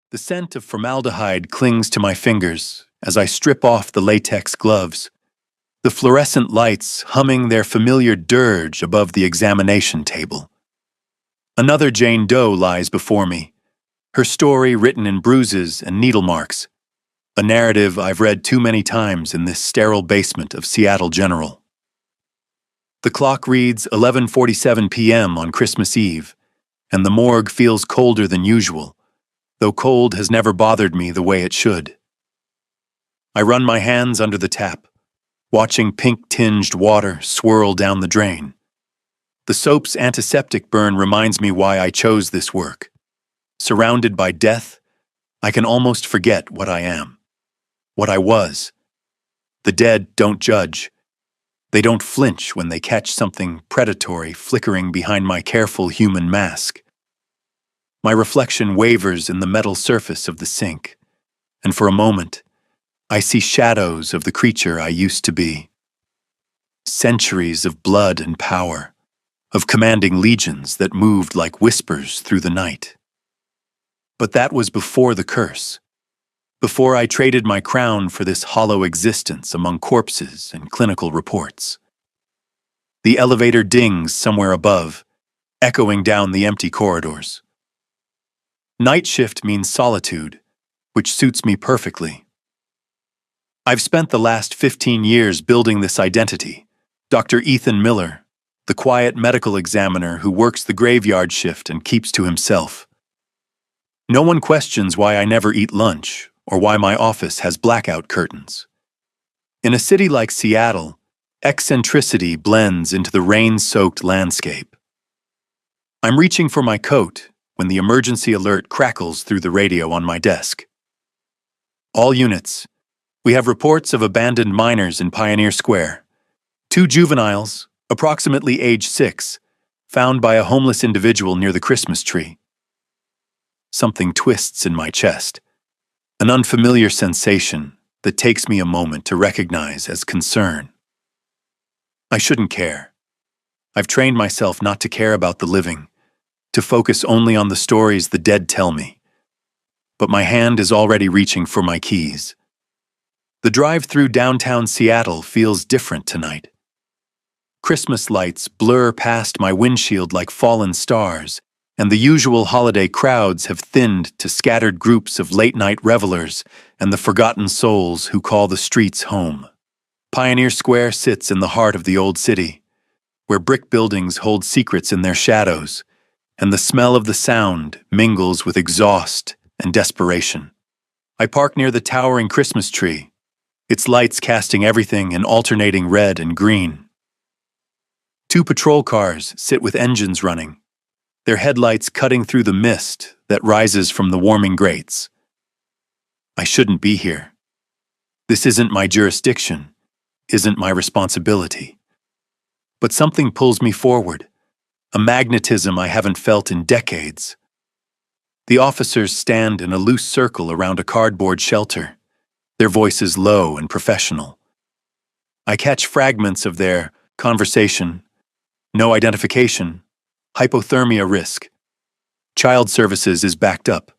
The scent of formaldehyde clings to my fingers as I strip off the latex gloves, the fluorescent lights humming their familiar dirge above the examination table. Another Jane Doe lies before me, her story written in bruises and needle marks, a narrative I've read too many times in this sterile basement of Seattle General. The clock reads 11:47 p.m. on Christmas Eve, and the morgue feels colder than usual, though cold has never bothered me the way it should. I run my hands under the tap, watching pink-tinged water swirl down the drain. The soap's antiseptic burn reminds me why I chose this work. Surrounded by death, I can almost forget what I am, what I was. The dead don't judge. They don't flinch when they catch something predatory flickering behind my careful human mask. My reflection wavers in the metal surface of the sink, and for a moment, I see shadows of the creature I used to be. Centuries of blood and power, of commanding legions that moved like whispers through the night. But that was before the curse, before I traded my crown for this hollow existence among corpses and clinical reports. The elevator dings somewhere above, echoing down the empty corridors. Night shift means solitude, which suits me perfectly. I've spent the last 15 years building this identity. Dr. Ethan Miller, the quiet medical examiner who works the graveyard shift and keeps to himself. No one questions why I never eat lunch or why my office has blackout curtains. In a city like Seattle, eccentricity blends into the rain-soaked landscape. I'm reaching for my coat when the emergency alert crackles through the radio on my desk. All units, we have reports of abandoned minors in Pioneer Square. 2 juveniles, approximately age 6, found by a homeless individual near the Christmas tree. Something twists in my chest, an unfamiliar sensation that takes me a moment to recognize as concern. I shouldn't care. I've trained myself not to care about the living, to focus only on the stories the dead tell me. But my hand is already reaching for my keys. The drive through downtown Seattle feels different tonight. Christmas lights blur past my windshield like fallen stars, and the usual holiday crowds have thinned to scattered groups of late-night revelers and the forgotten souls who call the streets home. Pioneer Square sits in the heart of the old city, where brick buildings hold secrets in their shadows, and the smell of the sound mingles with exhaust and desperation. I park near the towering Christmas tree, its lights casting everything in alternating red and green. 2 patrol cars sit with engines running, their headlights cutting through the mist that rises from the warming grates. I shouldn't be here. This isn't my jurisdiction, isn't my responsibility. But something pulls me forward, a magnetism I haven't felt in decades. The officers stand in a loose circle around a cardboard shelter, their voices low and professional. I catch fragments of their conversation, no identification, hypothermia risk, child services is backed up.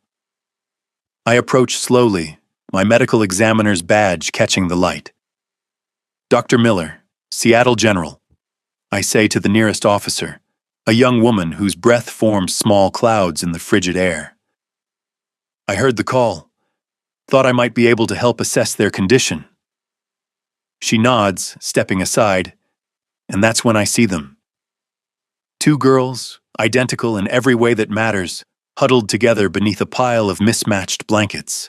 I approach slowly, my medical examiner's badge catching the light. Dr. Miller, Seattle General, I say to the nearest officer, a young woman whose breath forms small clouds in the frigid air. I heard the call, thought I might be able to help assess their condition. She nods, stepping aside, and that's when I see them. 2 girls, identical in every way that matters, huddled together beneath a pile of mismatched blankets.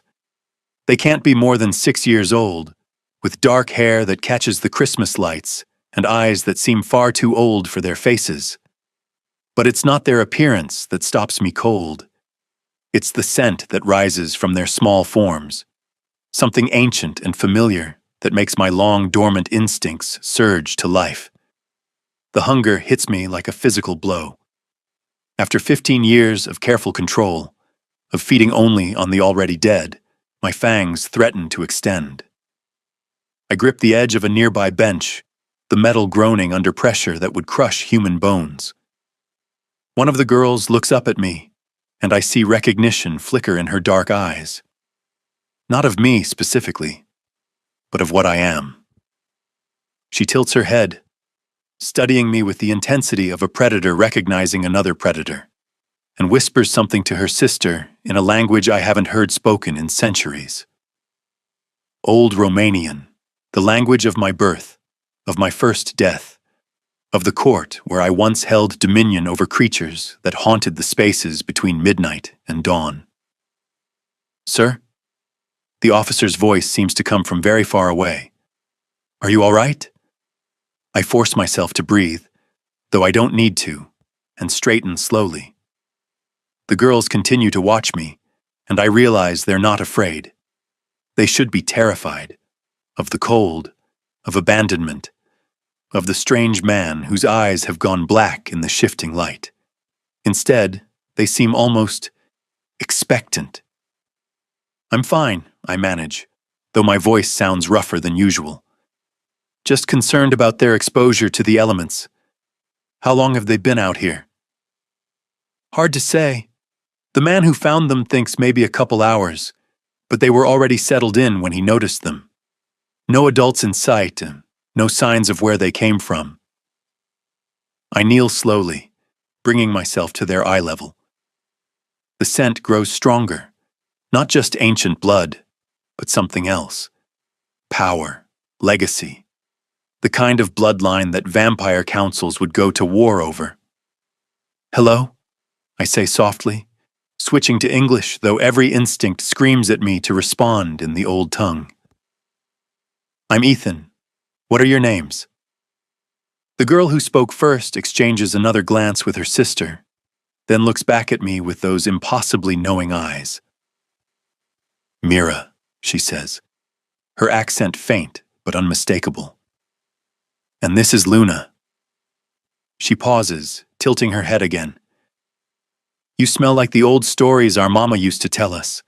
They can't be more than 6 years old, with dark hair that catches the Christmas lights and eyes that seem far too old for their faces. But it's not their appearance that stops me cold. It's the scent that rises from their small forms, something ancient and familiar that makes my long dormant instincts surge to life. The hunger hits me like a physical blow. After 15 years of careful control, of feeding only on the already dead, my fangs threaten to extend. I grip the edge of a nearby bench, the metal groaning under pressure that would crush human bones. One of the girls looks up at me, and I see recognition flicker in her dark eyes. Not of me specifically, but of what I am. She tilts her head, studying me with the intensity of a predator recognizing another predator, and whispers something to her sister in a language I haven't heard spoken in centuries. Old Romanian, the language of my birth, of my first death, of the court where I once held dominion over creatures that haunted the spaces between midnight and dawn. Sir? The officer's voice seems to come from very far away. Are you all right? I force myself to breathe, though I don't need to, and straighten slowly. The girls continue to watch me, and I realize they're not afraid. They should be terrified of the cold, of abandonment, of the strange man whose eyes have gone black in the shifting light. Instead, they seem almost expectant. I'm fine, I manage, though my voice sounds rougher than usual. Just concerned about their exposure to the elements. How long have they been out here? Hard to say. The man who found them thinks maybe a couple hours, but they were already settled in when he noticed them. No adults in sight, and no signs of where they came from. I kneel slowly, bringing myself to their eye level. The scent grows stronger, not just ancient blood, but something else. Power, legacy, the kind of bloodline that vampire councils would go to war over. Hello? I say softly, switching to English, though every instinct screams at me to respond in the old tongue. I'm Ethan. What are your names? The girl who spoke first exchanges another glance with her sister, then looks back at me with those impossibly knowing eyes. Mira, she says, her accent faint but unmistakable. And this is Luna. She pauses, tilting her head again. You smell like the old stories our mama used to tell us.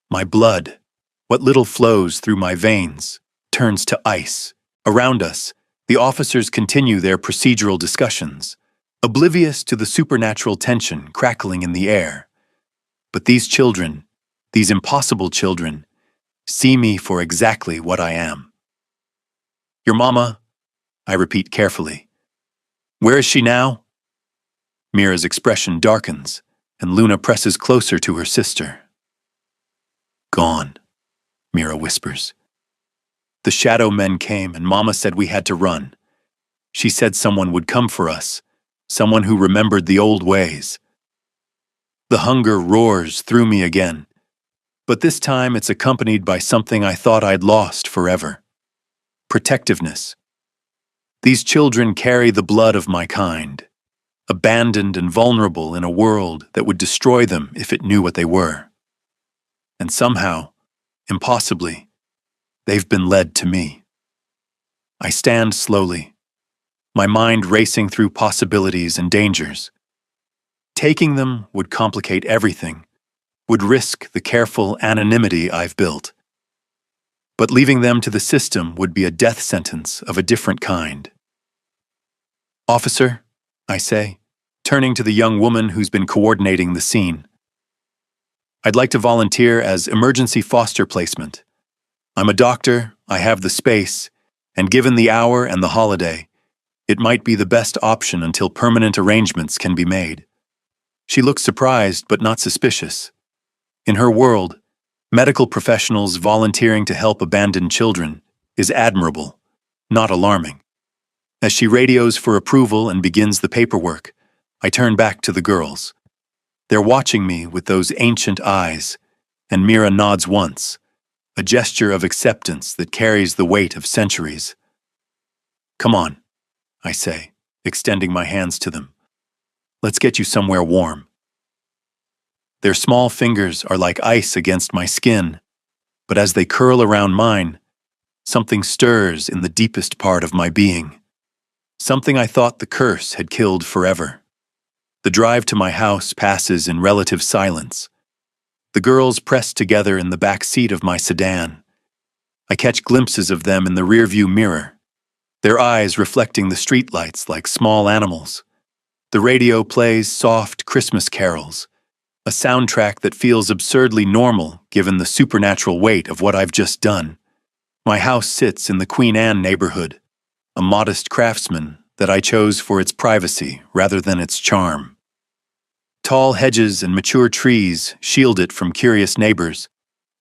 My blood, what little flows through my veins, turns to ice. Around us, the officers continue their procedural discussions, oblivious to the supernatural tension crackling in the air. But these children, these impossible children, see me for exactly what I am. Your mama, I repeat carefully. Where is she now? Mira's expression darkens, and Luna presses closer to her sister. Gone, Mira whispers. The shadow men came, and Mama said we had to run. She said someone would come for us, someone who remembered the old ways. The hunger roars through me again, but this time it's accompanied by something I thought I'd lost forever. Protectiveness. These children carry the blood of my kind, abandoned and vulnerable in a world that would destroy them if it knew what they were. And somehow, impossibly, they've been led to me. I stand slowly, my mind racing through possibilities and dangers. Taking them would complicate everything, would risk the careful anonymity I've built. But leaving them to the system would be a death sentence of a different kind. Officer, I say, turning to the young woman who's been coordinating the scene. I'd like to volunteer as emergency foster placement. I'm a doctor, I have the space, and given the hour and the holiday, it might be the best option until permanent arrangements can be made. She looks surprised but not suspicious. In her world, medical professionals volunteering to help abandoned children is admirable, not alarming. As she radios for approval and begins the paperwork, I turn back to the girls. They're watching me with those ancient eyes, and Mira nods once, a gesture of acceptance that carries the weight of centuries. Come on, I say, extending my hands to them. Let's get you somewhere warm. Their small fingers are like ice against my skin, but as they curl around mine, something stirs in the deepest part of my being. Something I thought the curse had killed forever. The drive to my house passes in relative silence. The girls press together in the back seat of my sedan. I catch glimpses of them in the rearview mirror, their eyes reflecting the streetlights like small animals. The radio plays soft Christmas carols, a soundtrack that feels absurdly normal given the supernatural weight of what I've just done. My house sits in the Queen Anne neighborhood, a modest craftsman that I chose for its privacy rather than its charm. Tall hedges and mature trees shield it from curious neighbors,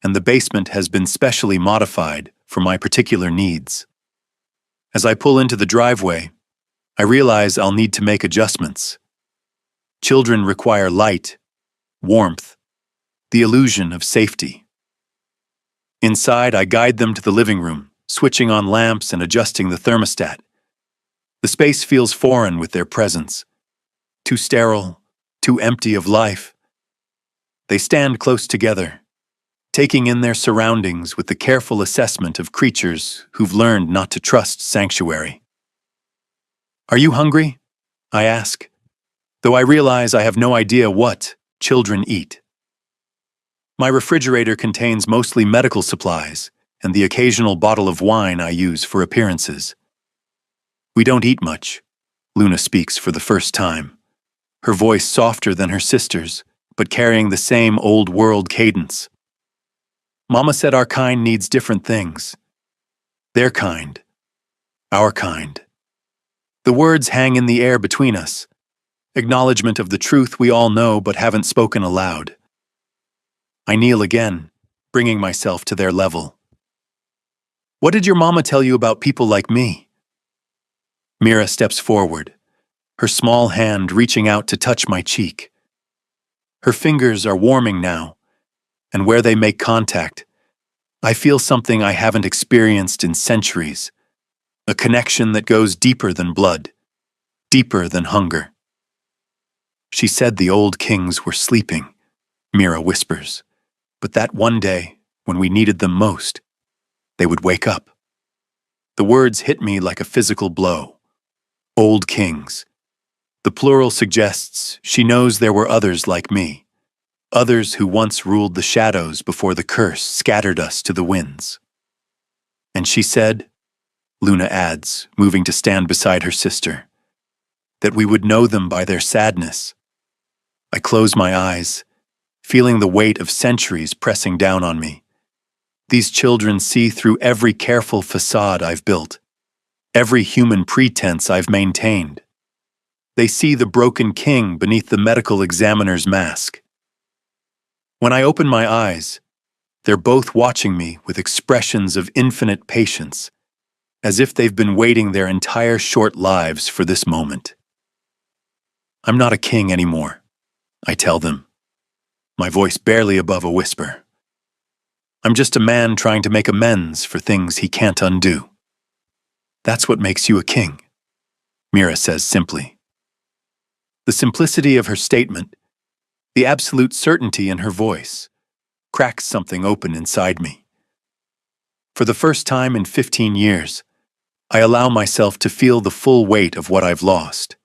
and the basement has been specially modified for my particular needs. As I pull into the driveway, I realize I'll need to make adjustments. Children require light, warmth, the illusion of safety. Inside, I guide them to the living room, switching on lamps and adjusting the thermostat. The space feels foreign with their presence, too sterile, too empty of life. They stand close together, taking in their surroundings with the careful assessment of creatures who've learned not to trust sanctuary. "Are you hungry?" I ask, though I realize I have no idea what children eat. My refrigerator contains mostly medical supplies and the occasional bottle of wine I use for appearances. "We don't eat much," Luna speaks for the first time, her voice softer than her sister's, but carrying the same old-world cadence. "Mama said our kind needs different things. Their kind. Our kind." The words hang in the air between us, acknowledgement of the truth we all know but haven't spoken aloud. I kneel again, bringing myself to their level. "What did your mama tell you about people like me?" Mira steps forward, her small hand reaching out to touch my cheek. Her fingers are warming now, and where they make contact, I feel something I haven't experienced in centuries, a connection that goes deeper than blood, deeper than hunger. "She said the old kings were sleeping," Mira whispers, "but that one day, when we needed them most, they would wake up." The words hit me like a physical blow. Old kings. The plural suggests she knows there were others like me, others who once ruled the shadows before the curse scattered us to the winds. "And she said," Luna adds, moving to stand beside her sister, "that we would know them by their sadness." I close my eyes, feeling the weight of centuries pressing down on me. These children see through every careful facade I've built, every human pretense I've maintained. They see the broken king beneath the medical examiner's mask. When I open my eyes, they're both watching me with expressions of infinite patience, as if they've been waiting their entire short lives for this moment. "I'm not a king anymore," I tell them, my voice barely above a whisper. "I'm just a man trying to make amends for things he can't undo." "That's what makes you a king," Mira says simply. The simplicity of her statement, the absolute certainty in her voice, cracks something open inside me. For the first time in 15 years, I allow myself to feel the full weight of what I've lost.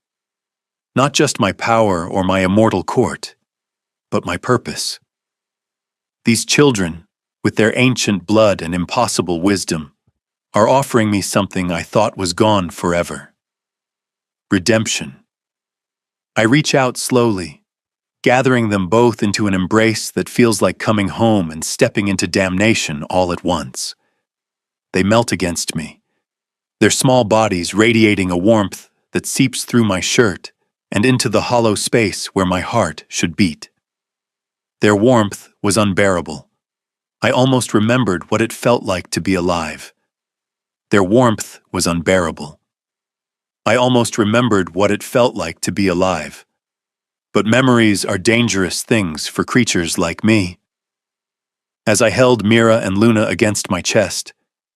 Not just my power or my immortal court, but my purpose. These children, with their ancient blood and impossible wisdom, are offering me something I thought was gone forever. Redemption. I reach out slowly, gathering them both into an embrace that feels like coming home and stepping into damnation all at once. They melt against me, their small bodies radiating a warmth that seeps through my shirt and into the hollow space where my heart should beat. Their warmth was unbearable. I almost remembered what it felt like to be alive. Their warmth was unbearable. I almost remembered what it felt like to be alive. But memories are dangerous things for creatures like me. As I held Mira and Luna against my chest,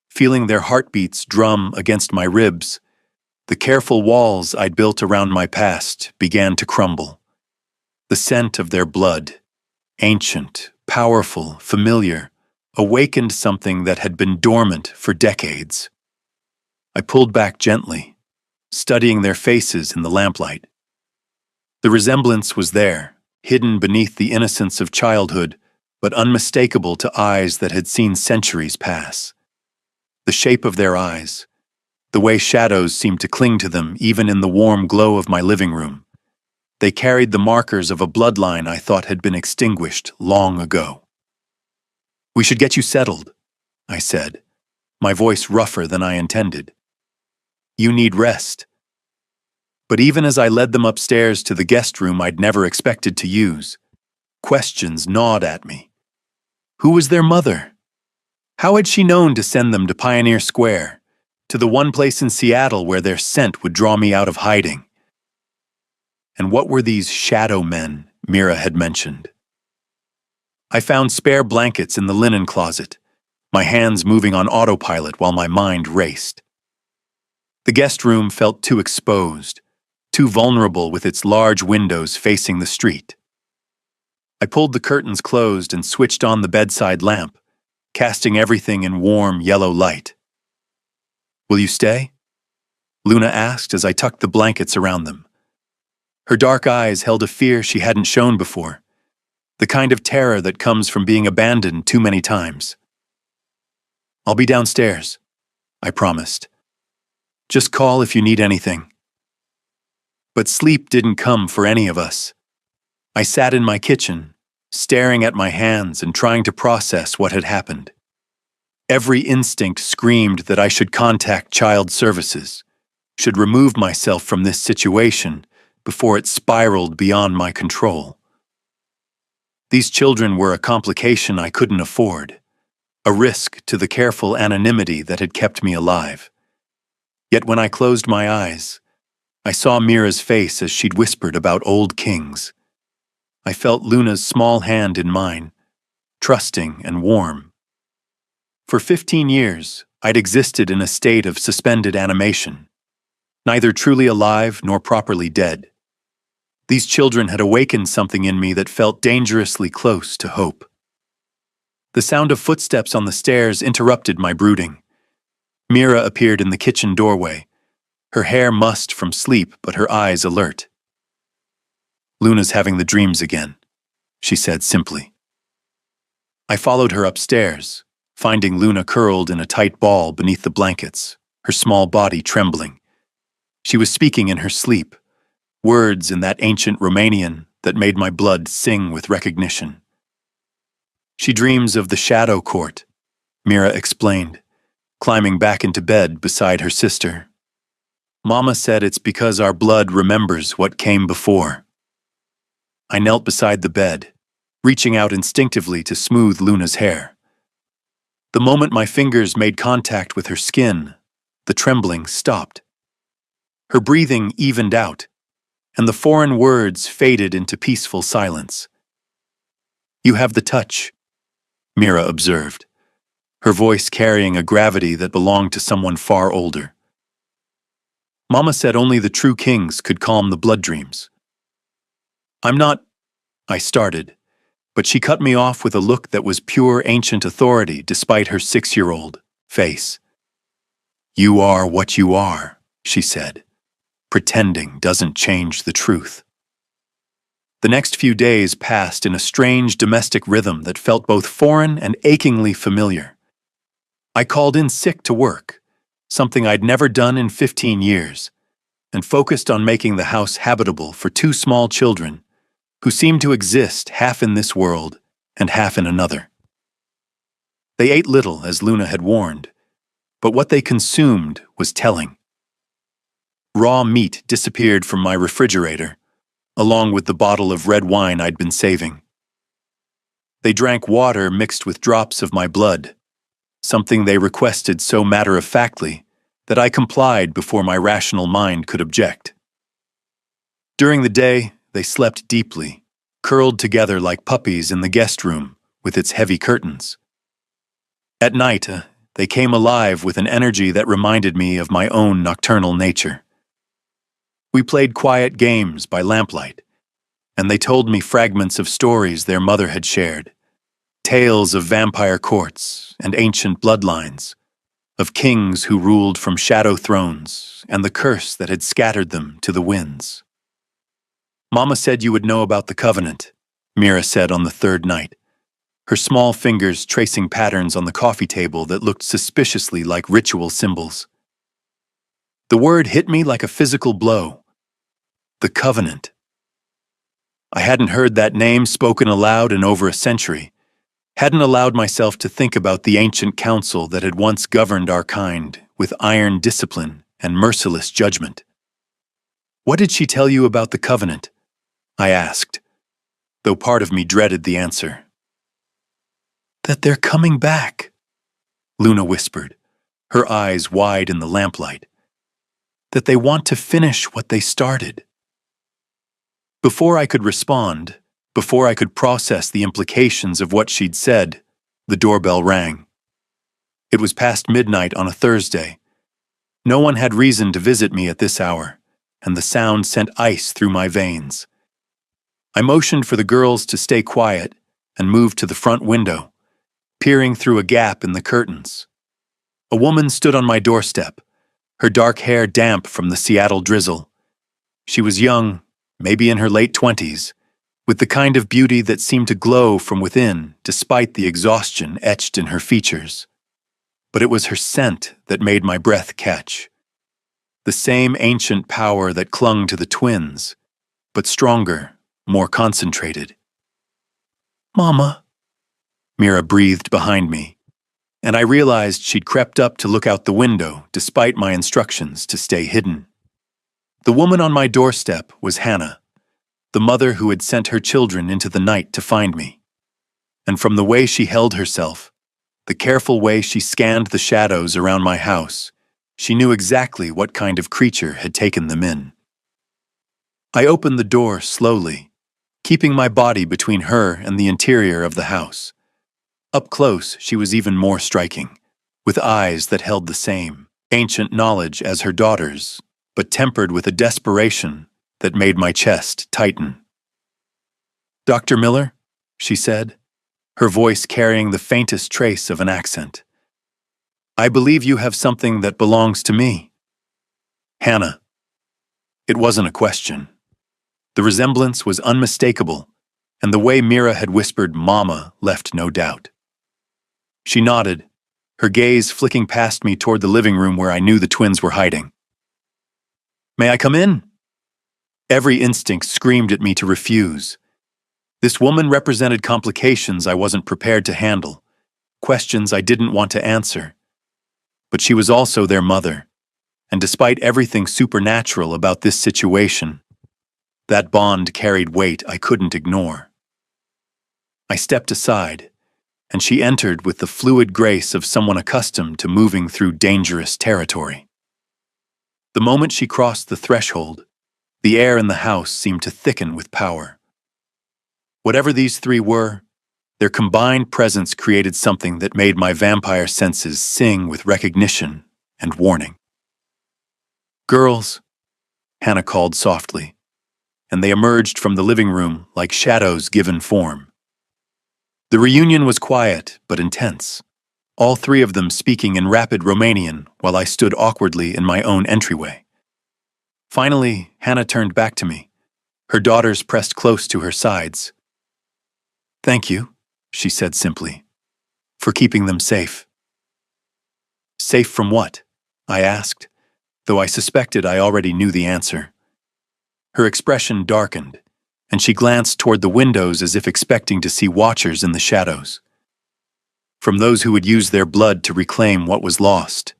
feeling their heartbeats drum against my ribs, the careful walls I'd built around my past began to crumble. The scent of their blood, ancient, powerful, familiar, awakened something that had been dormant for decades. I pulled back gently, studying their faces in the lamplight. The resemblance was there, hidden beneath the innocence of childhood, but unmistakable to eyes that had seen centuries pass. The shape of their eyes, the way shadows seemed to cling to them even in the warm glow of my living room, They carried the markers of a bloodline I thought had been extinguished long ago. "We should get you settled," I said, my voice rougher than I intended. "You need rest." But even as I led them upstairs to the guest room I'd never expected to use, questions gnawed at me. Who was their mother? How had she known to send them to Pioneer Square, to the one place in Seattle where their scent would draw me out of hiding? And what were these shadow men Mira had mentioned? I found spare blankets in the linen closet, my hands moving on autopilot while my mind raced. The guest room felt too exposed, too vulnerable with its large windows facing the street. I pulled the curtains closed and switched on the bedside lamp, casting everything in warm yellow light. "Will you stay?" Luna asked as I tucked the blankets around them. Her dark eyes held a fear she hadn't shown before, the kind of terror that comes from being abandoned too many times. "I'll be downstairs," I promised. "Just call if you need anything." But sleep didn't come for any of us. I sat in my kitchen, staring at my hands and trying to process what had happened. Every instinct screamed that I should contact child services, should remove myself from this situation before it spiraled beyond my control. These children were a complication I couldn't afford, a risk to the careful anonymity that had kept me alive. Yet when I closed my eyes, I saw Mira's face as she'd whispered about old kings. I felt Luna's small hand in mine, trusting and warm. For 15 years, I'd existed in a state of suspended animation, neither truly alive nor properly dead. These children had awakened something in me that felt dangerously close to hope. The sound of footsteps on the stairs interrupted my brooding. Mira appeared in the kitchen doorway, her hair mussed from sleep but her eyes alert. "Luna's having the dreams again," she said simply. I followed her upstairs, finding Luna curled in a tight ball beneath the blankets, her small body trembling. She was speaking in her sleep, words in that ancient Romanian that made my blood sing with recognition. "She dreams of the shadow court," Mira explained, climbing back into bed beside her sister. "Mama said it's because our blood remembers what came before." I knelt beside the bed, reaching out instinctively to smooth Luna's hair. The moment my fingers made contact with her skin, the trembling stopped. Her breathing evened out, and the foreign words faded into peaceful silence. "You have the touch," Mira observed, her voice carrying a gravity that belonged to someone far older. "Mama said only the true kings could calm the blood dreams." "I'm not," I started, but she cut me off with a look that was pure ancient authority despite her 6-year-old face. "You are what you are," she said. "Pretending doesn't change the truth." The next few days passed in a strange domestic rhythm that felt both foreign and achingly familiar. I called in sick to work, something I'd never done in 15 years, and focused on making the house habitable for 2 small children who seemed to exist half in this world and half in another. They ate little, as Luna had warned, but what they consumed was telling. Raw meat disappeared from my refrigerator, along with the bottle of red wine I'd been saving. They drank water mixed with drops of my blood, something they requested so matter-of-factly that I complied before my rational mind could object. During the day, they slept deeply, curled together like puppies in the guest room with its heavy curtains. At night, they came alive with an energy that reminded me of my own nocturnal nature. We played quiet games by lamplight, and they told me fragments of stories their mother had shared, tales of vampire courts and ancient bloodlines, of kings who ruled from shadow thrones and the curse that had scattered them to the winds. "Mama said you would know about the covenant," Mira said on the 3rd night, her small fingers tracing patterns on the coffee table that looked suspiciously like ritual symbols. The word hit me like a physical blow. The covenant. I hadn't heard that name spoken aloud in over a century, hadn't allowed myself to think about the ancient council that had once governed our kind with iron discipline and merciless judgment. "What did she tell you about the covenant?" I asked, though part of me dreaded the answer. "That they're coming back," Luna whispered, her eyes wide in the lamplight. "That they want to finish what they started." Before I could respond, before I could process the implications of what she'd said, the doorbell rang. It was past midnight on a Thursday. No one had reason to visit me at this hour, and the sound sent ice through my veins. I motioned for the girls to stay quiet and moved to the front window, peering through a gap in the curtains. A woman stood on my doorstep, her dark hair damp from the Seattle drizzle. She was young, maybe in her late 20s, with the kind of beauty that seemed to glow from within despite the exhaustion etched in her features. But it was her scent that made my breath catch. The same ancient power that clung to the twins, but stronger, more concentrated. "Mama," Mira breathed behind me, and I realized she'd crept up to look out the window despite my instructions to stay hidden. The woman on my doorstep was Hannah, the mother who had sent her children into the night to find me. And from the way she held herself, the careful way she scanned the shadows around my house, she knew exactly what kind of creature had taken them in. I opened the door slowly, keeping my body between her and the interior of the house. Up close, she was even more striking, with eyes that held the same ancient knowledge as her daughters, but tempered with a desperation that made my chest tighten. "Dr. Miller," she said, her voice carrying the faintest trace of an accent. "I believe you have something that belongs to me." "Hannah." It wasn't a question. The resemblance was unmistakable, and the way Mira had whispered "Mama" left no doubt. She nodded, her gaze flicking past me toward the living room where I knew the twins were hiding. "May I come in?" Every instinct screamed at me to refuse. This woman represented complications I wasn't prepared to handle, questions I didn't want to answer. But she was also their mother, and despite everything supernatural about this situation, that bond carried weight I couldn't ignore. I stepped aside, and she entered with the fluid grace of someone accustomed to moving through dangerous territory. The moment she crossed the threshold, the air in the house seemed to thicken with power. Whatever these three were, their combined presence created something that made my vampire senses sing with recognition and warning. "Girls," Hannah called softly, and they emerged from the living room like shadows given form. The reunion was quiet but intense, all three of them speaking in rapid Romanian while I stood awkwardly in my own entryway. Finally, Hannah turned back to me, her daughters pressed close to her sides. "Thank you," she said simply, "for keeping them safe." "Safe from what?" I asked, though I suspected I already knew the answer. Her expression darkened, and she glanced toward the windows as if expecting to see watchers in the shadows. "From those who would use their blood to reclaim what was lost,"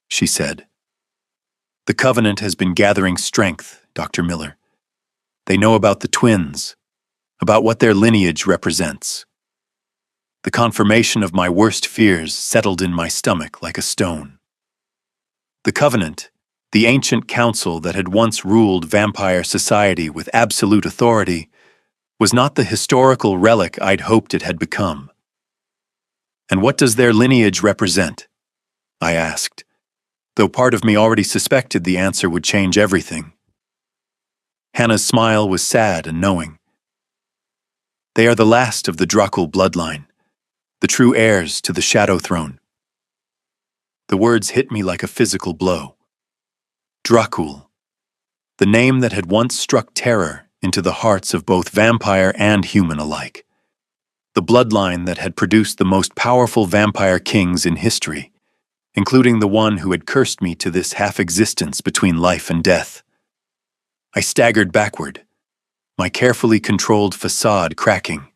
she said. "The Covenant has been gathering strength, Dr. Miller. They know about the twins, about what their lineage represents." The confirmation of my worst fears settled in my stomach like a stone. The Covenant, the ancient council that had once ruled vampire society with absolute authority, was not the historical relic I'd hoped it had become. "And what does their lineage represent?" I asked, though part of me already suspected the answer would change everything. Hannah's smile was sad and knowing. "They are the last of the Dracul bloodline, the true heirs to the Shadow Throne." The words hit me like a physical blow. Dracul, the name that had once struck terror into the hearts of both vampire and human alike. The bloodline that had produced the most powerful vampire kings in history, including the one who had cursed me to this half-existence between life and death. I staggered backward, my carefully controlled facade cracking.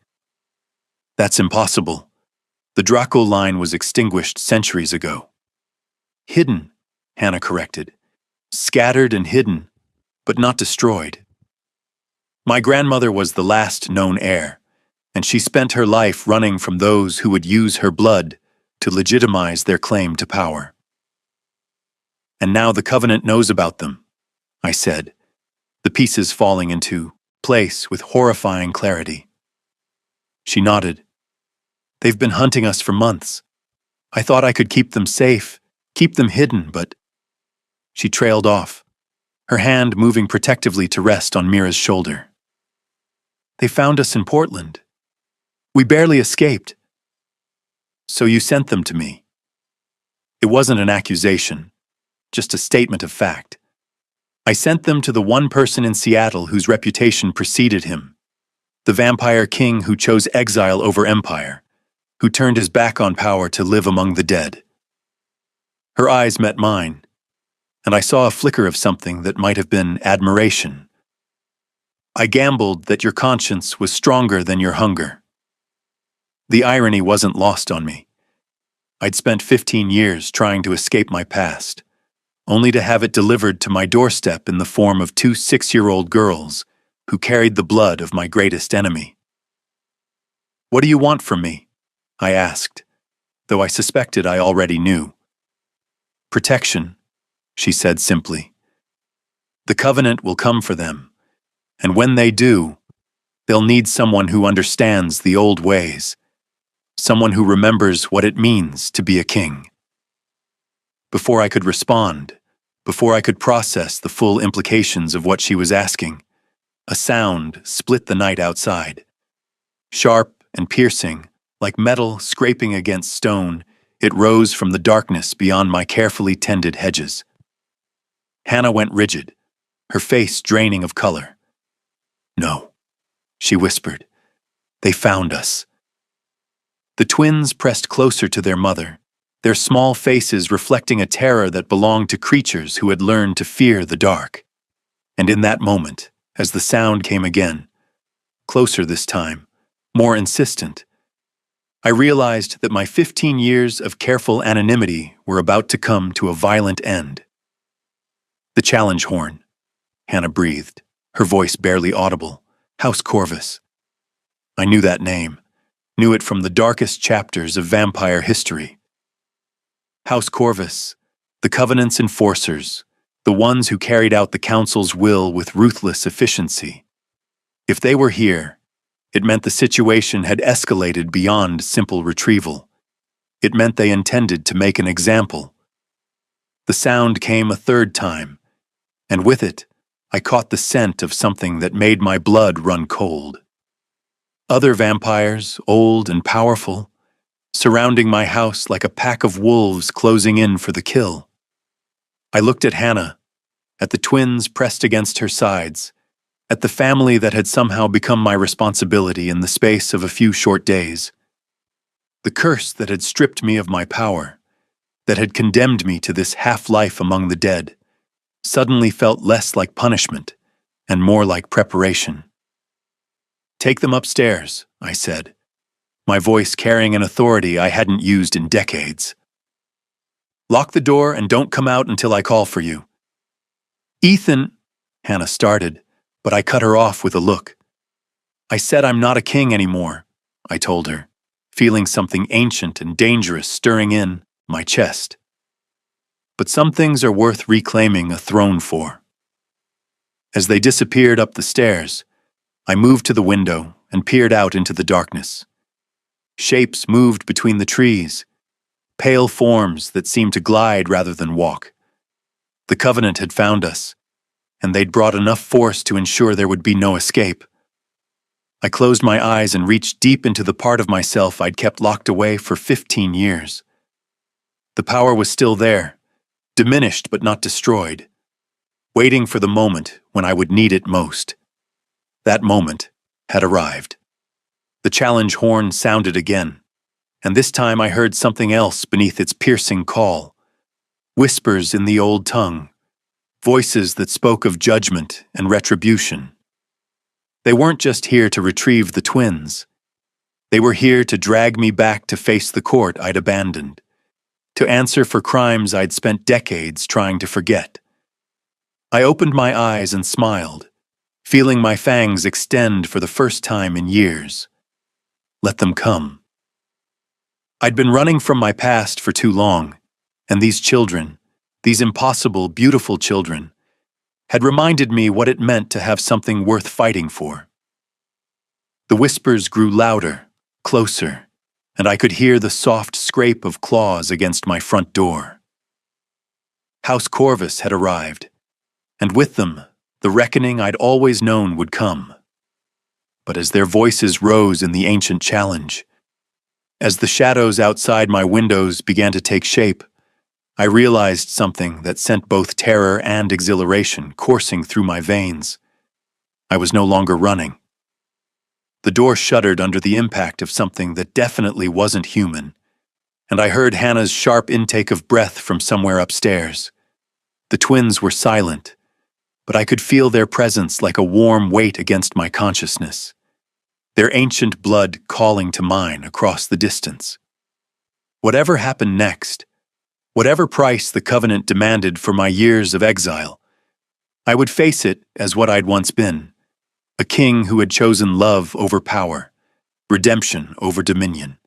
That's impossible. The Draco line was extinguished centuries ago. Hidden, Hannah corrected. Scattered and hidden, but not destroyed. My grandmother was the last known heir, and she spent her life running from those who would use her blood to legitimize their claim to power. And now the Covenant knows about them, I said, the pieces falling into place with horrifying clarity. She nodded. They've been hunting us for months. I thought I could keep them safe, keep them hidden, but... She trailed off, her hand moving protectively to rest on Mira's shoulder. They found us in Portland. We barely escaped. So you sent them to me. It wasn't an accusation, just a statement of fact. I sent them to the one person in Seattle whose reputation preceded him, the vampire king who chose exile over empire, who turned his back on power to live among the dead. Her eyes met mine, and I saw a flicker of something that might have been admiration. I gambled that your conscience was stronger than your hunger. The irony wasn't lost on me. I'd spent 15 years trying to escape my past, only to have it delivered to my doorstep in the form of 2 6-year-old girls who carried the blood of my greatest enemy. What do you want from me? I asked, though I suspected I already knew. Protection, she said simply. The Covenant will come for them, and when they do, they'll need someone who understands the old ways, someone who remembers what it means to be a king. Before I could respond, before I could process the full implications of what she was asking, a sound split the night outside. Sharp and piercing, like metal scraping against stone, it rose from the darkness beyond my carefully tended hedges. Hannah went rigid, her face draining of color. No, she whispered. They found us. The twins pressed closer to their mother, their small faces reflecting a terror that belonged to creatures who had learned to fear the dark. And in that moment, as the sound came again, closer this time, more insistent, I realized that my 15 years of careful anonymity were about to come to a violent end. The challenge horn, Hannah breathed, her voice barely audible. House Corvus. I knew that name, knew it from the darkest chapters of vampire history. House Corvus, the Covenant's enforcers, the ones who carried out the Council's will with ruthless efficiency. If they were here, it meant the situation had escalated beyond simple retrieval. It meant they intended to make an example. The sound came a third time, and with it, I caught the scent of something that made my blood run cold. Other vampires, old and powerful, surrounding my house like a pack of wolves closing in for the kill. I looked at Hannah, at the twins pressed against her sides, at the family that had somehow become my responsibility in the space of a few short days. The curse that had stripped me of my power, that had condemned me to this half-life among the dead, suddenly felt less like punishment and more like preparation. Take them upstairs, I said, my voice carrying an authority I hadn't used in decades. Lock the door and don't come out until I call for you. Ethan, Hannah started, but I cut her off with a look. I said I'm not a king anymore, I told her, feeling something ancient and dangerous stirring in my chest. But some things are worth reclaiming a throne for. As they disappeared up the stairs, I moved to the window and peered out into the darkness. Shapes moved between the trees, pale forms that seemed to glide rather than walk. The Covenant had found us, and they'd brought enough force to ensure there would be no escape. I closed my eyes and reached deep into the part of myself I'd kept locked away for 15 years. The power was still there, diminished but not destroyed, waiting for the moment when I would need it most. That moment had arrived. The challenge horn sounded again, and this time I heard something else beneath its piercing call. Whispers in the old tongue, voices that spoke of judgment and retribution. They weren't just here to retrieve the twins. They were here to drag me back to face the court I'd abandoned, to answer for crimes I'd spent decades trying to forget. I opened my eyes and smiled, feeling my fangs extend for the first time in years. Let them come. I'd been running from my past for too long, and these children, these impossible, beautiful children, had reminded me what it meant to have something worth fighting for. The whispers grew louder, closer, and I could hear the soft scrape of claws against my front door. House Corvus had arrived, and with them, the reckoning I'd always known would come. But as their voices rose in the ancient challenge, as the shadows outside my windows began to take shape, I realized something that sent both terror and exhilaration coursing through my veins. I was no longer running. The door shuddered under the impact of something that definitely wasn't human, and I heard Hannah's sharp intake of breath from somewhere upstairs. The twins were silent, but I could feel their presence like a warm weight against my consciousness, their ancient blood calling to mine across the distance. Whatever happened next, whatever price the Covenant demanded for my years of exile, I would face it as what I'd once been, a king who had chosen love over power, redemption over dominion.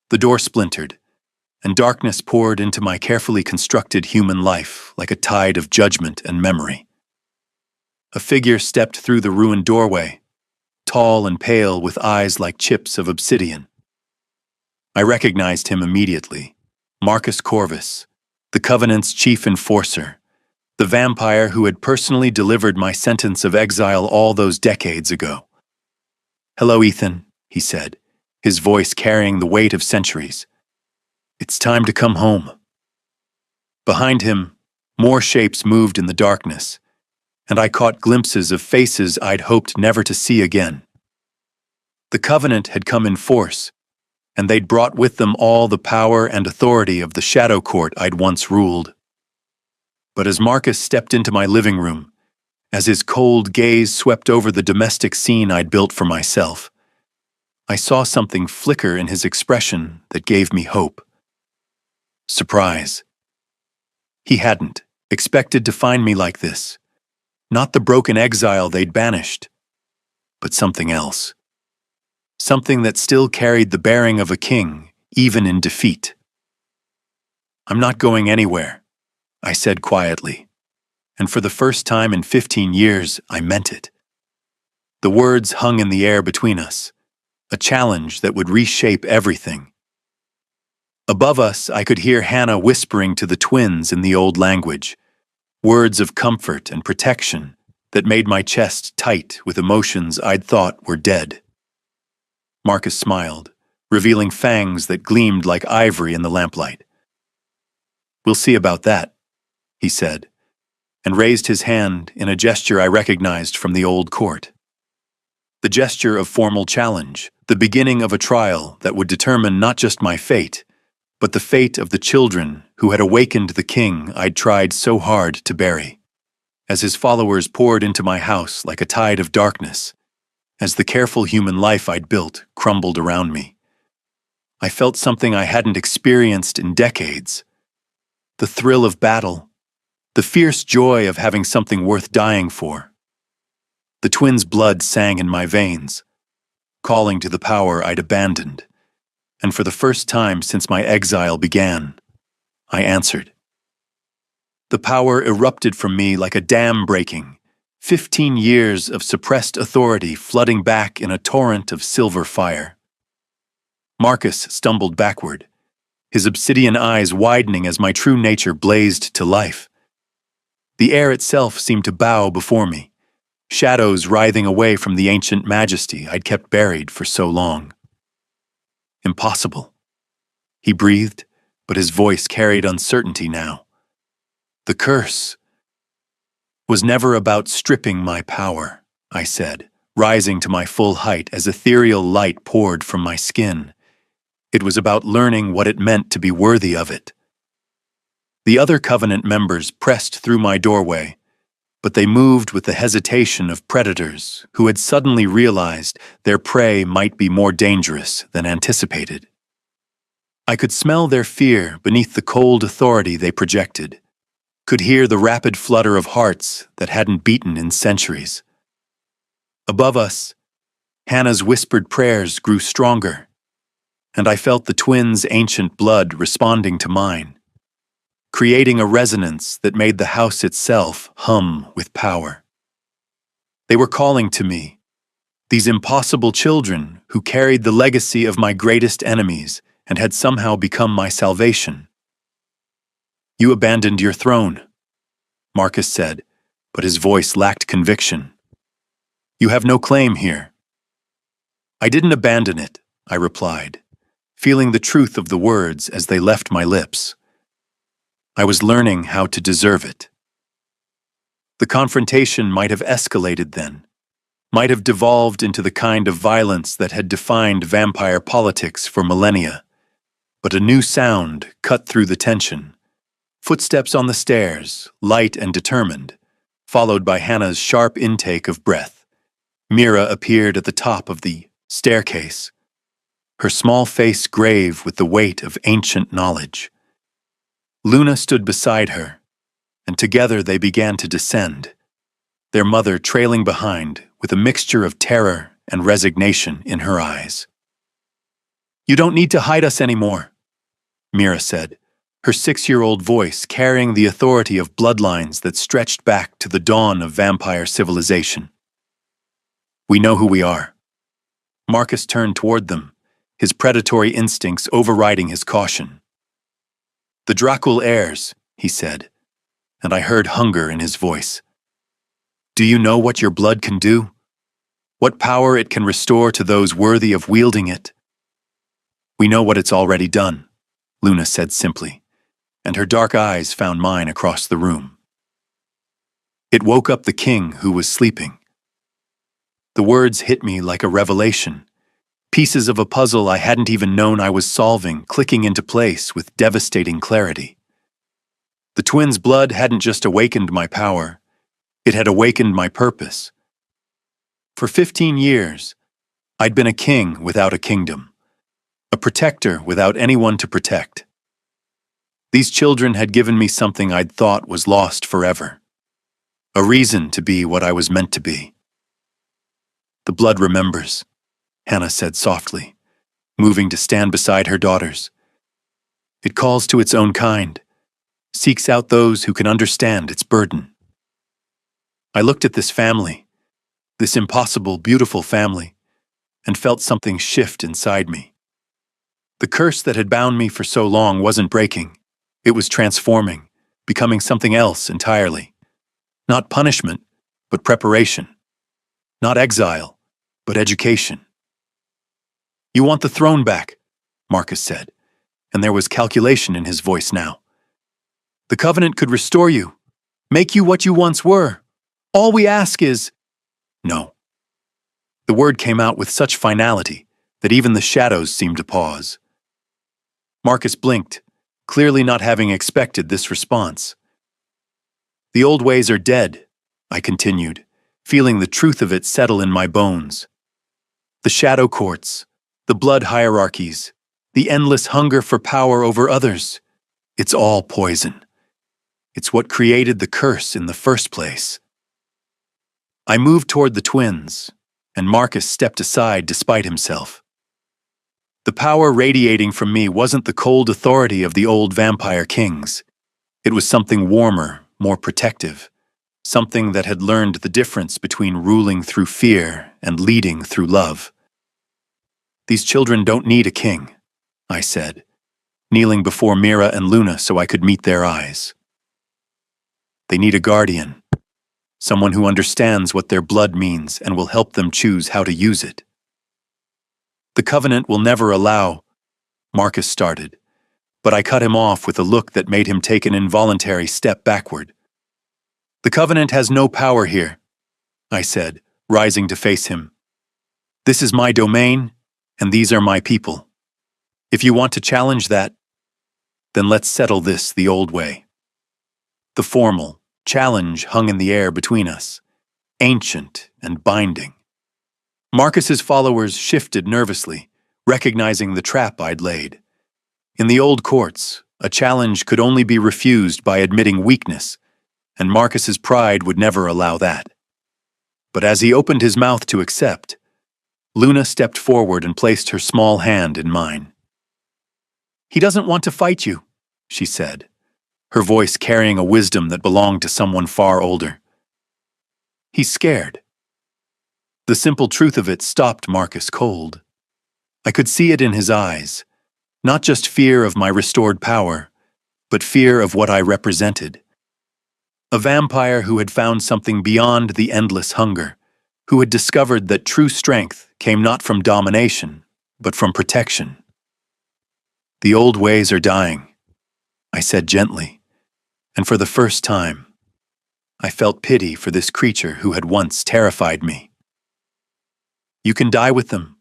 The door splintered, and darkness poured into my carefully constructed human life like a tide of judgment and memory. A figure stepped through the ruined doorway, tall and pale with eyes like chips of obsidian. I recognized him immediately. Marcus Corvus, the Covenant's chief enforcer, the vampire who had personally delivered my sentence of exile all those decades ago. "Hello, Ethan," he said, his voice carrying the weight of centuries. "It's time to come home." Behind him, more shapes moved in the darkness, and I caught glimpses of faces I'd hoped never to see again. The Covenant had come in force, and they'd brought with them all the power and authority of the Shadow Court I'd once ruled. But as Marcus stepped into my living room, as his cold gaze swept over the domestic scene I'd built for myself, I saw something flicker in his expression that gave me hope. Surprise. He hadn't expected to find me like this. Not the broken exile they'd banished, but something else. Something that still carried the bearing of a king, even in defeat. "I'm not going anywhere," I said quietly, and for the first time in 15 years, I meant it. The words hung in the air between us, a challenge that would reshape everything. Above us, I could hear Hannah whispering to the twins in the old language, words of comfort and protection that made my chest tight with emotions I'd thought were dead. Marcus smiled, revealing fangs that gleamed like ivory in the lamplight. "We'll see about that," he said, and raised his hand in a gesture I recognized from the old court. The gesture of formal challenge, the beginning of a trial that would determine not just my fate, but the fate of the children who had awakened the king I'd tried so hard to bury. As his followers poured into my house like a tide of darkness, as the careful human life I'd built crumbled around me, I felt something I hadn't experienced in decades. The thrill of battle, the fierce joy of having something worth dying for. The twins' blood sang in my veins, calling to the power I'd abandoned, and for the first time since my exile began, I answered. The power erupted from me like a dam breaking, 15 years of suppressed authority flooding back in a torrent of silver fire. Marcus stumbled backward, his obsidian eyes widening as my true nature blazed to life. The air itself seemed to bow before me, shadows writhing away from the ancient majesty I'd kept buried for so long. "Impossible," he breathed, but his voice carried uncertainty now. "The curse was never about stripping my power," I said, rising to my full height as ethereal light poured from my skin. It was about learning what it meant to be worthy of it. The other Covenant members pressed through my doorway, but they moved with the hesitation of predators who had suddenly realized their prey might be more dangerous than anticipated. I could smell their fear beneath the cold authority they projected, could hear the rapid flutter of hearts that hadn't beaten in centuries. Above us, Hannah's whispered prayers grew stronger, and I felt the twins' ancient blood responding to mine, creating a resonance that made the house itself hum with power. They were calling to me, these impossible children who carried the legacy of my greatest enemies and had somehow become my salvation. "You abandoned your throne," Marcus said, but his voice lacked conviction. "You have no claim here." "I didn't abandon it," I replied, feeling the truth of the words as they left my lips. I was learning how to deserve it. The confrontation might have escalated then, might have devolved into the kind of violence that had defined vampire politics for millennia. But a new sound cut through the tension. Footsteps on the stairs, light and determined, followed by Hannah's sharp intake of breath. Mira appeared at the top of the staircase, her small face grave with the weight of ancient knowledge. Luna stood beside her, and together they began to descend, their mother trailing behind with a mixture of terror and resignation in her eyes. "You don't need to hide us anymore," Mira said, her 6-year-old voice carrying the authority of bloodlines that stretched back to the dawn of vampire civilization. "We know who we are." Marcus turned toward them, his predatory instincts overriding his caution. "The Dracul heirs," he said, and I heard hunger in his voice. "Do you know what your blood can do? What power it can restore to those worthy of wielding it?" "We know what it's already done," Luna said simply, and her dark eyes found mine across the room. "It woke up the king who was sleeping." The words hit me like a revelation, pieces of a puzzle I hadn't even known I was solving clicking into place with devastating clarity. The twins' blood hadn't just awakened my power, it had awakened my purpose. For 15 years, I'd been a king without a kingdom, a protector without anyone to protect. These children had given me something I'd thought was lost forever, a reason to be what I was meant to be. "The blood remembers," Hannah said softly, moving to stand beside her daughters. "It calls to its own kind, seeks out those who can understand its burden." I looked at this family, this impossible, beautiful family, and felt something shift inside me. The curse that had bound me for so long wasn't breaking. It was transforming, becoming something else entirely. Not punishment, but preparation. Not exile, but education. "You want the throne back," Marcus said, and there was calculation in his voice now. "The covenant could restore you, make you what you once were. All we ask is—" "No." The word came out with such finality that even the shadows seemed to pause. Marcus blinked, clearly not having expected this response. "The old ways are dead," I continued, feeling the truth of it settle in my bones. "The shadow courts, the blood hierarchies, the endless hunger for power over others, it's all poison. It's what created the curse in the first place." I moved toward the twins, and Marcus stepped aside despite himself. The power radiating from me wasn't the cold authority of the old vampire kings. It was something warmer, more protective, something that had learned the difference between ruling through fear and leading through love. "These children don't need a king," I said, kneeling before Mira and Luna so I could meet their eyes. "They need a guardian, someone who understands what their blood means and will help them choose how to use it." "The covenant will never allow," Marcus started, but I cut him off with a look that made him take an involuntary step backward. "The covenant has no power here," I said, rising to face him. "This is my domain, and these are my people. If you want to challenge that, then let's settle this the old way." The formal, challenge hung in the air between us, ancient and binding. Marcus's followers shifted nervously, recognizing the trap I'd laid. In the old courts, a challenge could only be refused by admitting weakness, and Marcus's pride would never allow that. But as he opened his mouth to accept, Luna stepped forward and placed her small hand in mine. "He doesn't want to fight you," she said, her voice carrying a wisdom that belonged to someone far older. "He's scared." The simple truth of it stopped Marcus cold. I could see it in his eyes, not just fear of my restored power, but fear of what I represented. A vampire who had found something beyond the endless hunger, who had discovered that true strength came not from domination, but from protection. "The old ways are dying," I said gently, and for the first time, I felt pity for this creature who had once terrified me. "You can die with them,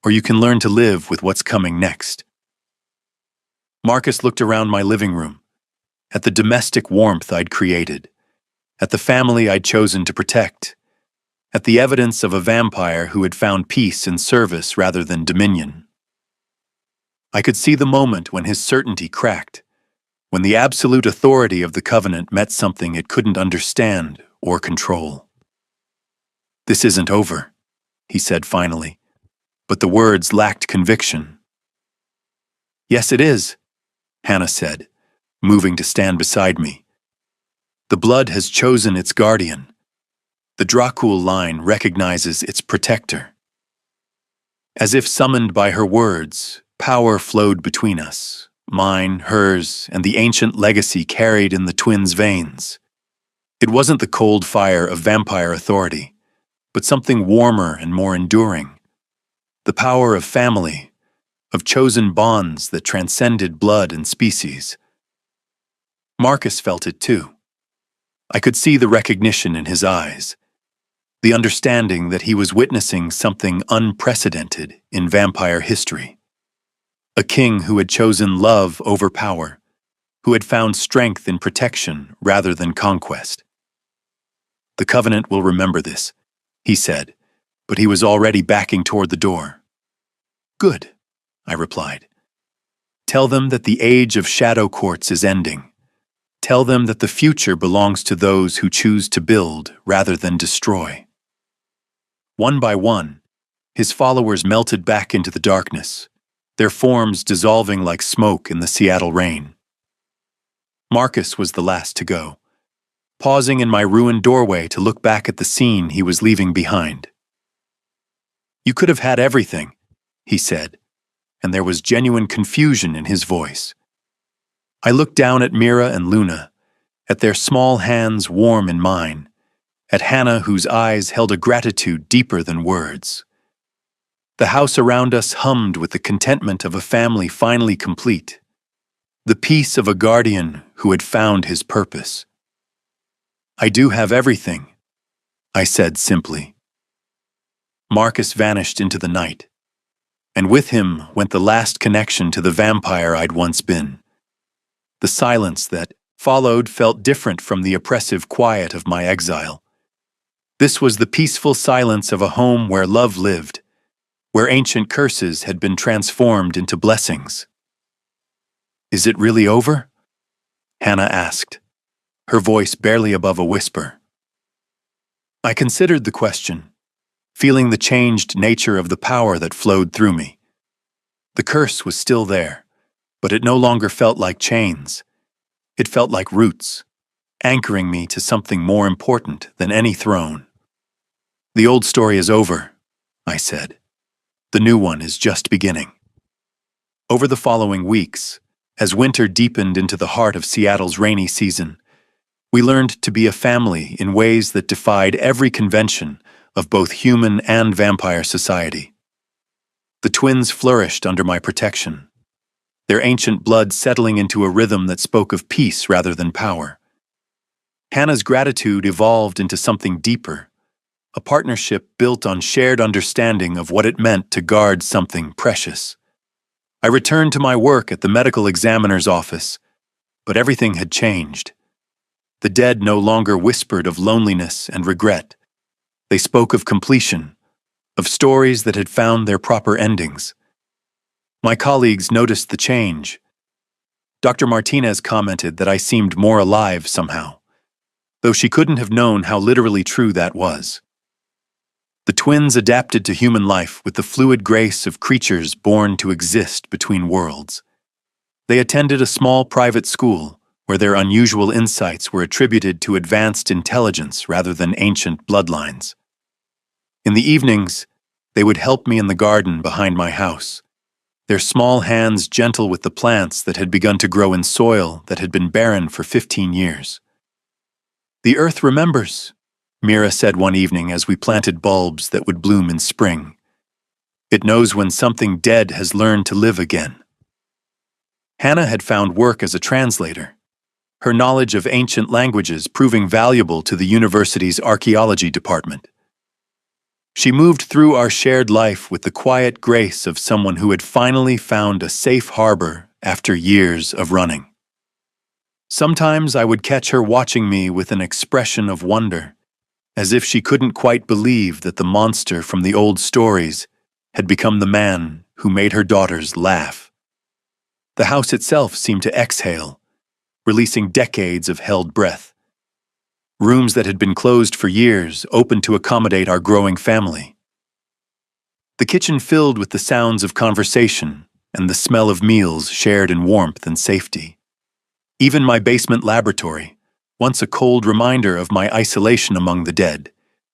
or you can learn to live with what's coming next." Marcus looked around my living room, at the domestic warmth I'd created, at the family I'd chosen to protect, at the evidence of a vampire who had found peace in service rather than dominion. I could see the moment when his certainty cracked, when the absolute authority of the covenant met something it couldn't understand or control. "This isn't over," he said finally, but the words lacked conviction. "Yes, it is," Hannah said, moving to stand beside me. "The blood has chosen its guardian. The Dracul line recognizes its protector." As if summoned by her words, power flowed between us, mine, hers, and the ancient legacy carried in the twins' veins. It wasn't the cold fire of vampire authority, but something warmer and more enduring. The power of family, of chosen bonds that transcended blood and species. Marcus felt it too. I could see the recognition in his eyes, the understanding that he was witnessing something unprecedented in vampire history. A king who had chosen love over power, who had found strength in protection rather than conquest. "The Covenant will remember this," he said, but he was already backing toward the door. "Good," I replied. "Tell them that the age of shadow courts is ending. Tell them that the future belongs to those who choose to build rather than destroy." One by one, his followers melted back into the darkness, their forms dissolving like smoke in the Seattle rain. Marcus was the last to go, pausing in my ruined doorway to look back at the scene he was leaving behind. "You could have had everything," he said, and there was genuine confusion in his voice. I looked down at Mira and Luna, at their small hands warm in mine, at Hannah whose eyes held a gratitude deeper than words. The house around us hummed with the contentment of a family finally complete, the peace of a guardian who had found his purpose. "I do have everything," I said simply. Marcus vanished into the night, and with him went the last connection to the vampire I'd once been. The silence that followed felt different from the oppressive quiet of my exile. This was the peaceful silence of a home where love lived, where ancient curses had been transformed into blessings. "Is it really over?" Hannah asked, her voice barely above a whisper. I considered the question, feeling the changed nature of the power that flowed through me. The curse was still there, but it no longer felt like chains. It felt like roots, anchoring me to something more important than any throne. "The old story is over," I said. "The new one is just beginning." Over the following weeks, as winter deepened into the heart of Seattle's rainy season, we learned to be a family in ways that defied every convention of both human and vampire society. The twins flourished under my protection, their ancient blood settling into a rhythm that spoke of peace rather than power. Hannah's gratitude evolved into something deeper, a partnership built on shared understanding of what it meant to guard something precious. I returned to my work at the medical examiner's office, but everything had changed. The dead no longer whispered of loneliness and regret. They spoke of completion, of stories that had found their proper endings. My colleagues noticed the change. Dr. Martinez commented that I seemed more alive somehow, though she couldn't have known how literally true that was. The twins adapted to human life with the fluid grace of creatures born to exist between worlds. They attended a small private school where their unusual insights were attributed to advanced intelligence rather than ancient bloodlines. In the evenings, they would help me in the garden behind my house, their small hands gentle with the plants that had begun to grow in soil that had been barren for 15 years. "The earth remembers," Mira said one evening as we planted bulbs that would bloom in spring. "It knows when something dead has learned to live again." Hannah had found work as a translator, her knowledge of ancient languages proving valuable to the university's archaeology department. She moved through our shared life with the quiet grace of someone who had finally found a safe harbor after years of running. Sometimes I would catch her watching me with an expression of wonder, as if she couldn't quite believe that the monster from the old stories had become the man who made her daughters laugh. The house itself seemed to exhale, releasing decades of held breath. Rooms that had been closed for years opened to accommodate our growing family. The kitchen filled with the sounds of conversation and the smell of meals shared in warmth and safety. Even my basement laboratory, once a cold reminder of my isolation among the dead,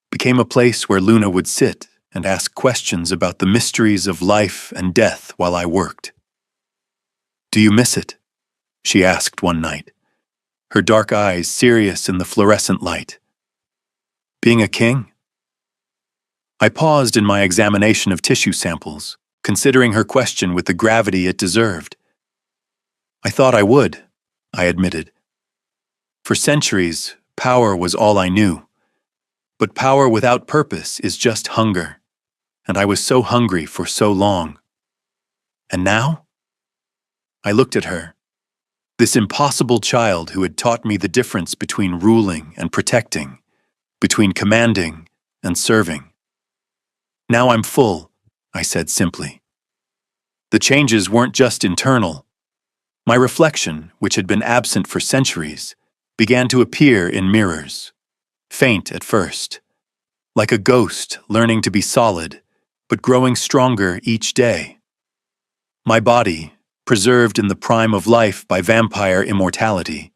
became a place where Luna would sit and ask questions about the mysteries of life and death while I worked. "Do you miss it?" she asked one night, her dark eyes serious in the fluorescent light. "Being a king?" I paused in my examination of tissue samples, considering her question with the gravity it deserved. "I thought I would," I admitted. For centuries, power was all I knew. But power without purpose is just hunger, and I was so hungry for so long. And now? I looked at her, this impossible child who had taught me the difference between ruling and protecting, between commanding and serving. "Now I'm full," I said simply. The changes weren't just internal. My reflection, which had been absent for centuries, began to appear in mirrors, faint at first, like a ghost learning to be solid, but growing stronger each day. My body, preserved in the prime of life by vampire immortality,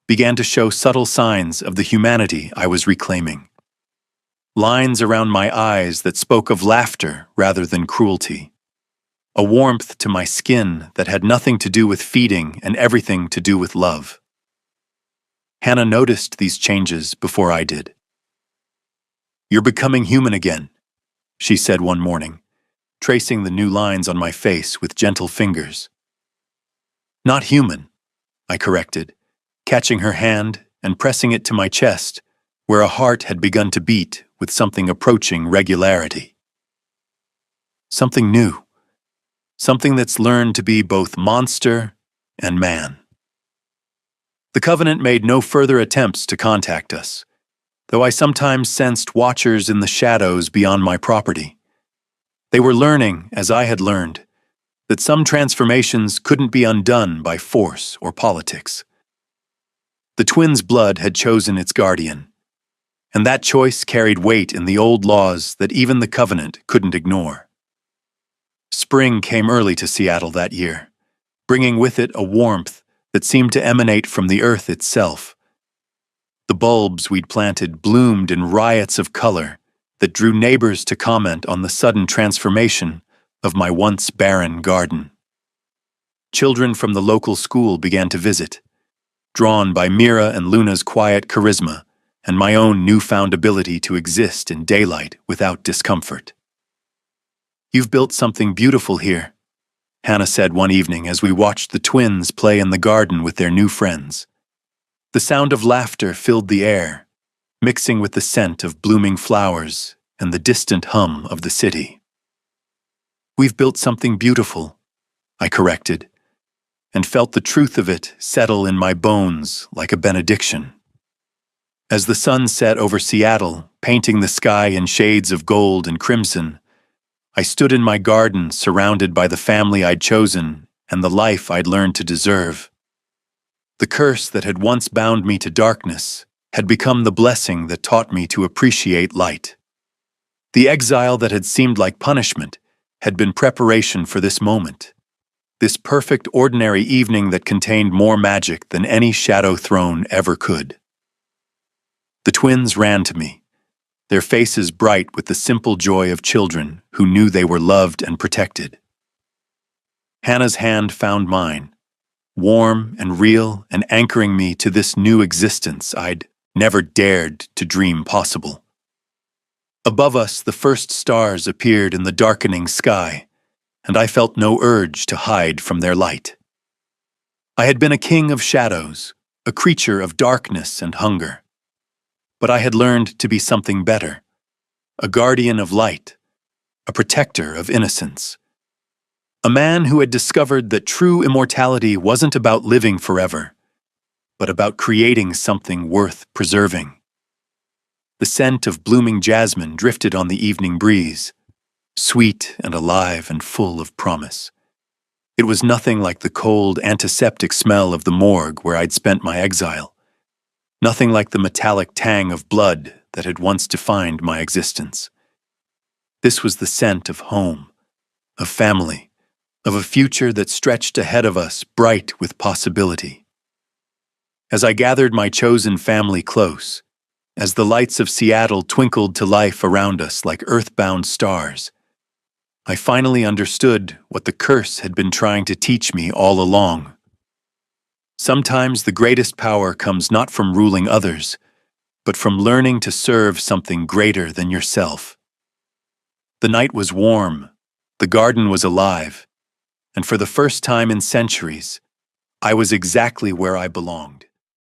began to show subtle signs of the humanity I was reclaiming. Lines around my eyes that spoke of laughter rather than cruelty. A warmth to my skin that had nothing to do with feeding and everything to do with love. Hannah noticed these changes before I did. "You're becoming human again," she said one morning, tracing the new lines on my face with gentle fingers. "Not human," I corrected, catching her hand and pressing it to my chest, where a heart had begun to beat with something approaching regularity. Something new. Something that's learned to be both monster and man. The Covenant made no further attempts to contact us, though I sometimes sensed watchers in the shadows beyond my property. They were learning, as I had learned, that some transformations couldn't be undone by force or politics. The twins' blood had chosen its guardian, and that choice carried weight in the old laws that even the Covenant couldn't ignore. Spring came early to Seattle that year, bringing with it a warmth that seemed to emanate from the earth itself. The bulbs we'd planted bloomed in riots of color that drew neighbors to comment on the sudden transformation of my once barren garden. Children from the local school began to visit, drawn by Mira and Luna's quiet charisma and my own newfound ability to exist in daylight without discomfort. "You've built something beautiful here," Hannah said one evening as we watched the twins play in the garden with their new friends. The sound of laughter filled the air, mixing with the scent of blooming flowers and the distant hum of the city. "We've built something beautiful," I corrected, and felt the truth of it settle in my bones like a benediction. As the sun set over Seattle, painting the sky in shades of gold and crimson, I stood in my garden surrounded by the family I'd chosen and the life I'd learned to deserve. The curse that had once bound me to darkness had become the blessing that taught me to appreciate light. The exile that had seemed like punishment had been preparation for this moment, this perfect ordinary evening that contained more magic than any shadow throne ever could. The twins ran to me, their faces bright with the simple joy of children who knew they were loved and protected. Hannah's hand found mine, warm and real and anchoring me to this new existence I'd never dared to dream possible. Above us, the first stars appeared in the darkening sky, and I felt no urge to hide from their light. I had been a king of shadows, a creature of darkness and hunger. But I had learned to be something better, a guardian of light, a protector of innocence. A man who had discovered that true immortality wasn't about living forever, but about creating something worth preserving. The scent of blooming jasmine drifted on the evening breeze, sweet and alive and full of promise. It was nothing like the cold, antiseptic smell of the morgue where I'd spent my exile, nothing like the metallic tang of blood that had once defined my existence. This was the scent of home, of family, of a future that stretched ahead of us, bright with possibility. As I gathered my chosen family close, as the lights of Seattle twinkled to life around us like earthbound stars, I finally understood what the curse had been trying to teach me all along. Sometimes the greatest power comes not from ruling others, but from learning to serve something greater than yourself. The night was warm, the garden was alive, and for the first time in centuries, I was exactly where I belonged.